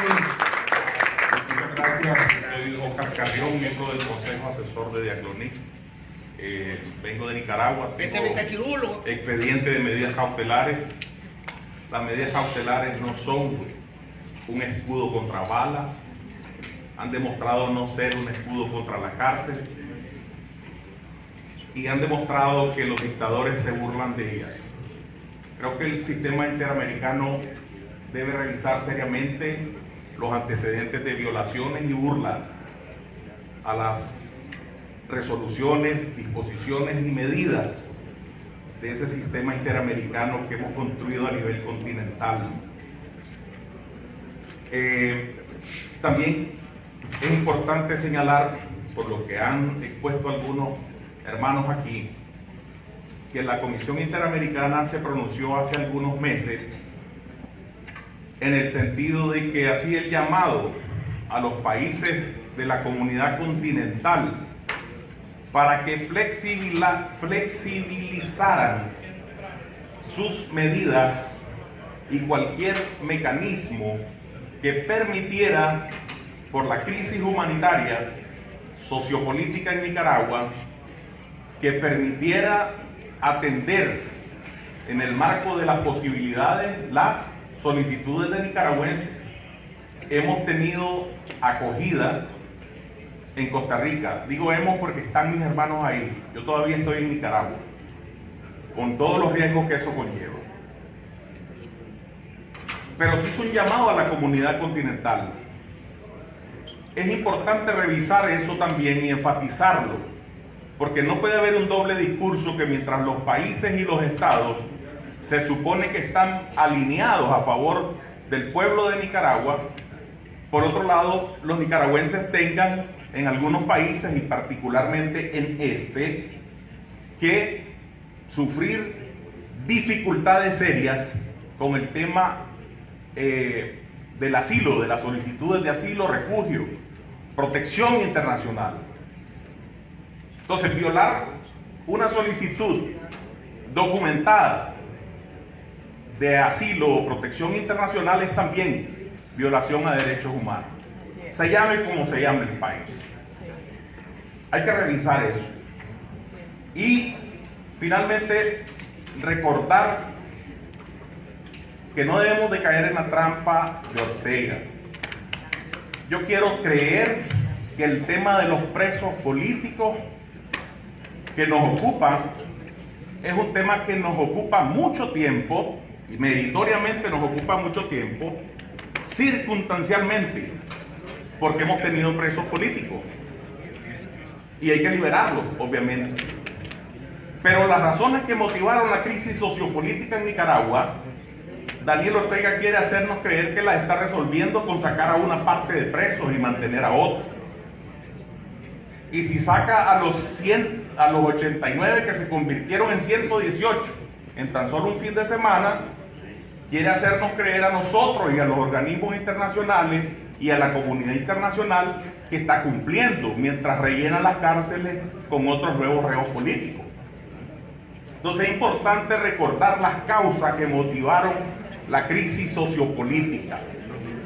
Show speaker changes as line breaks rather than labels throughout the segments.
Muchas gracias. Soy Oscar Carrión, miembro del Consejo Asesor de Diaclonic. Vengo de Nicaragua. Tengo expediente de medidas cautelares. Las medidas cautelares no son un escudo contra balas. Han demostrado no ser un escudo contra la cárcel. Y han demostrado que los dictadores se burlan de ellas. Creo que el sistema interamericano debe revisar seriamente los antecedentes de violaciones y burlas a las resoluciones, disposiciones y medidas de ese sistema interamericano que hemos construido a nivel continental. También es importante señalar, por lo que han expuesto algunos hermanos aquí, que la Comisión Interamericana se pronunció hace algunos meses en el sentido de que hacía el llamado a los países de la comunidad continental para que flexibilizaran sus medidas y cualquier mecanismo que permitiera, por la crisis humanitaria, sociopolítica en Nicaragua, que permitiera atender en el marco de las posibilidades las solicitudes de nicaragüenses. Hemos tenido acogida en Costa Rica. Digo hemos porque están mis hermanos ahí. Yo todavía estoy en Nicaragua, con todos los riesgos que eso conlleva. Pero sí es un llamado a la comunidad continental. Es importante revisar eso también y enfatizarlo, porque no puede haber un doble discurso que mientras los países y los estados se supone que están alineados a favor del pueblo de Nicaragua, por otro lado, los nicaragüenses tengan en algunos países y particularmente en este, que sufrir dificultades serias con el tema del asilo, de las solicitudes de asilo, refugio, protección internacional. Entonces, violar una solicitud documentada de asilo o protección internacional es también violación a derechos humanos. Se llame como se llame el país. Hay que revisar eso. Y finalmente recordar que no debemos de caer en la trampa de Ortega. Yo quiero creer que el tema de los presos políticos que nos ocupa es un tema que nos ocupa mucho tiempo, y meritoriamente nos ocupa mucho tiempo, circunstancialmente, porque hemos tenido presos políticos y hay que liberarlos, obviamente. Pero las razones que motivaron la crisis sociopolítica en Nicaragua, Daniel Ortega quiere hacernos creer que las está resolviendo con sacar a una parte de presos y mantener a otros. Y si saca a los 89 que se convirtieron en 118 en tan solo un fin de semana, quiere hacernos creer a nosotros y a los organismos internacionales y a la comunidad internacional que está cumpliendo, mientras rellena las cárceles con otros nuevos reos políticos. Entonces es importante recordar las causas que motivaron la crisis sociopolítica.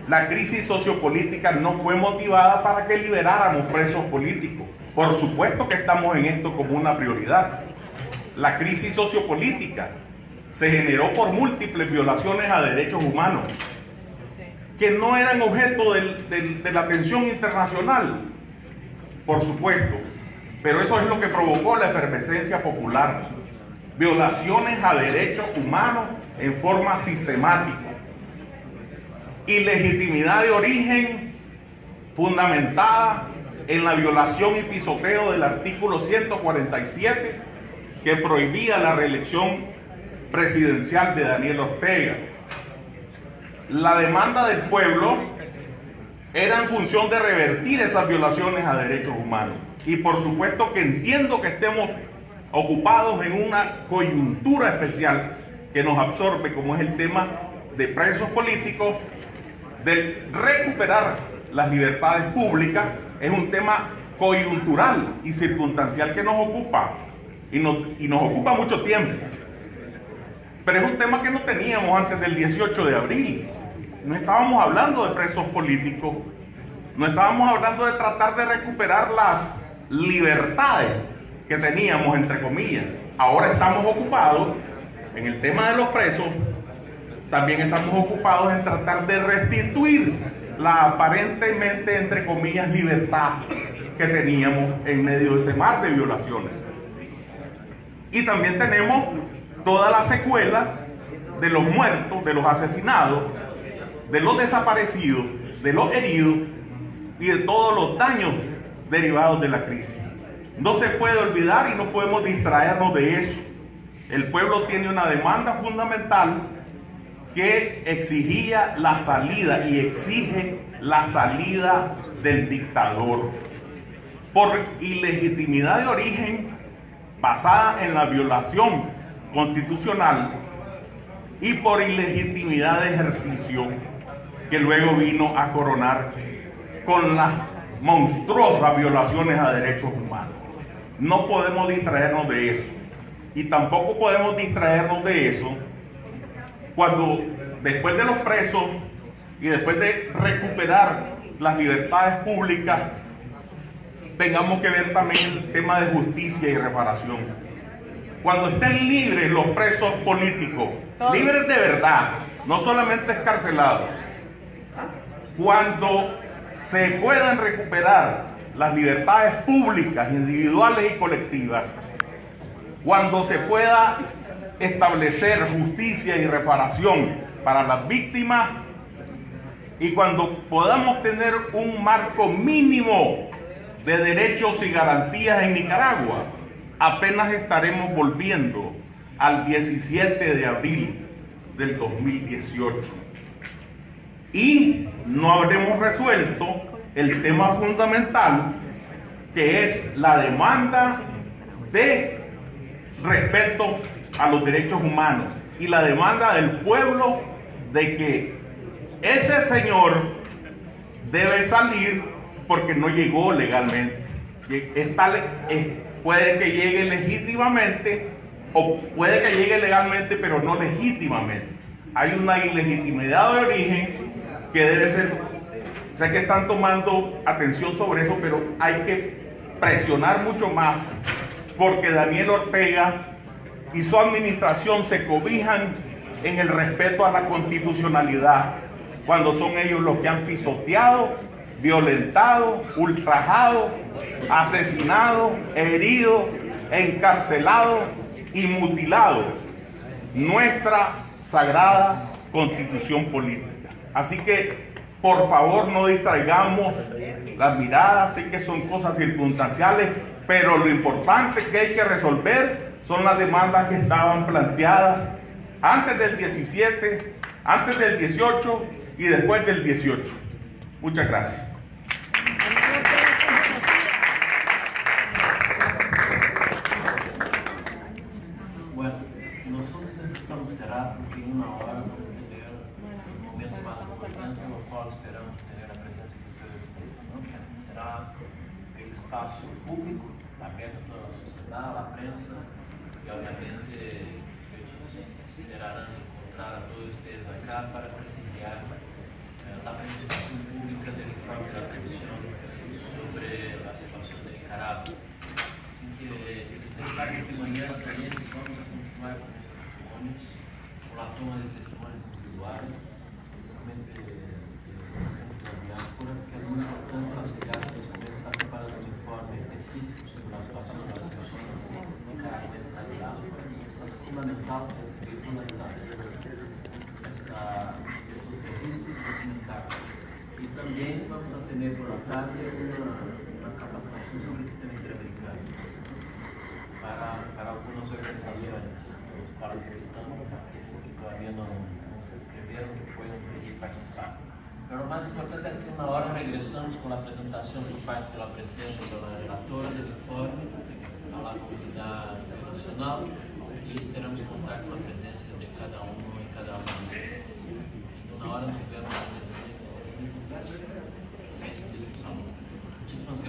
La crisis sociopolítica no fue motivada para que liberáramos presos políticos. Por supuesto que estamos en esto como una prioridad. La crisis sociopolítica se generó por múltiples violaciones a derechos humanos que no eran objeto de la atención internacional, por supuesto, pero eso es lo que provocó la efervescencia popular. Violaciones a derechos humanos en forma sistemática. Ilegitimidad de origen fundamentada en la violación y pisoteo del artículo 147 que prohibía la reelección presidencial de Daniel Ortega. La demanda del pueblo era en función de revertir esas violaciones a derechos humanos. Y por supuesto que entiendo que estemos ocupados en una coyuntura especial que nos absorbe, como es el tema de presos políticos, de recuperar las libertades públicas. Es un tema coyuntural y circunstancial que nos ocupa y nos ocupa mucho tiempo, pero es un tema que no teníamos antes del 18 de abril, no estábamos hablando de presos políticos, no estábamos hablando de tratar de recuperar las libertades que teníamos, entre comillas. Ahora estamos ocupados en el tema de los presos, también estamos ocupados en tratar de restituir la aparentemente, entre comillas, libertad que teníamos en medio de ese mar de violaciones. Y también tenemos toda la secuela de los muertos, de los asesinados, de los desaparecidos, de los heridos y de todos los daños derivados de la crisis. No se puede olvidar y no podemos distraernos de eso. El pueblo tiene una demanda fundamental que exigía la salida y exige la salida del dictador por ilegitimidad de origen basada en la violación constitucional y por ilegitimidad de ejercicio que luego vino a coronar con las monstruosas violaciones a derechos humanos. No podemos distraernos de eso. Y tampoco podemos distraernos de eso cuando después de los presos y después de recuperar las libertades públicas tengamos que ver también el tema de justicia y reparación. Cuando estén libres los presos políticos, libres de verdad, no solamente escarcelados, cuando se puedan recuperar las libertades públicas, individuales y colectivas, cuando se pueda establecer justicia y reparación para las víctimas y cuando podamos tener un marco mínimo de derechos y garantías en Nicaragua, apenas estaremos volviendo al 17 de abril del 2018. Y no habremos resuelto el tema fundamental, que es la demanda de respeto a los derechos humanos y la demanda del pueblo de que ese señor debe salir porque no llegó legalmente. Puede que llegue legítimamente o puede que llegue legalmente, pero no legítimamente. Hay una ilegitimidad de origen que debe ser. Sé que están tomando atención sobre eso, pero hay que presionar mucho más porque Daniel Ortega y su administración se cobijan en el respeto a la constitucionalidad cuando son ellos los que han pisoteado, violentado, ultrajado, asesinado, herido, encarcelado y mutilado nuestra sagrada constitución política. Así que por favor no distraigamos las miradas, sé que son cosas circunstanciales, pero lo importante que hay que resolver son las demandas que estaban planteadas antes del 17, antes del 18 y después del 18. Muchas gracias.
Bueno, nosotros necesitamos cerrar porque en una hora vamos a tener un momento más importante, en el cual esperamos tener la presencia de todos ustedes, ¿no? Que será el espacio público abierto a toda la sociedad, a la prensa, y obviamente ellos esperarán encontrar a todos ustedes acá para prestigiar la presentación pública del informe de la Comisión sobre la situación de Nicaragua. Así que ustedes saben que mañana también vamos a continuar con los testimonios, con la toma de testimonios individuales, especialmente de la diáspora, porque es muy importante facilitar que los colegas están preparando un informe específico sobre la situación de las personas nicaragüenses na diáspora. Esto es fundamental para recibir toda la y también vamos a tener por la tarde una capacitación sobre el sistema interamericano para algunas organizaciones, los cuales invitamos a aquellos que todavía no se inscribieron que pueden venir participar. Pero lo más importante es que en una hora regresamos con la presentación por parte de la presidenta y de la relatora del informe a la comunidad internacional y esperamos contar con la presencia de cada uno y cada una de ustedes. En una hora nos vemos en esta discusión. Muchísimas gracias.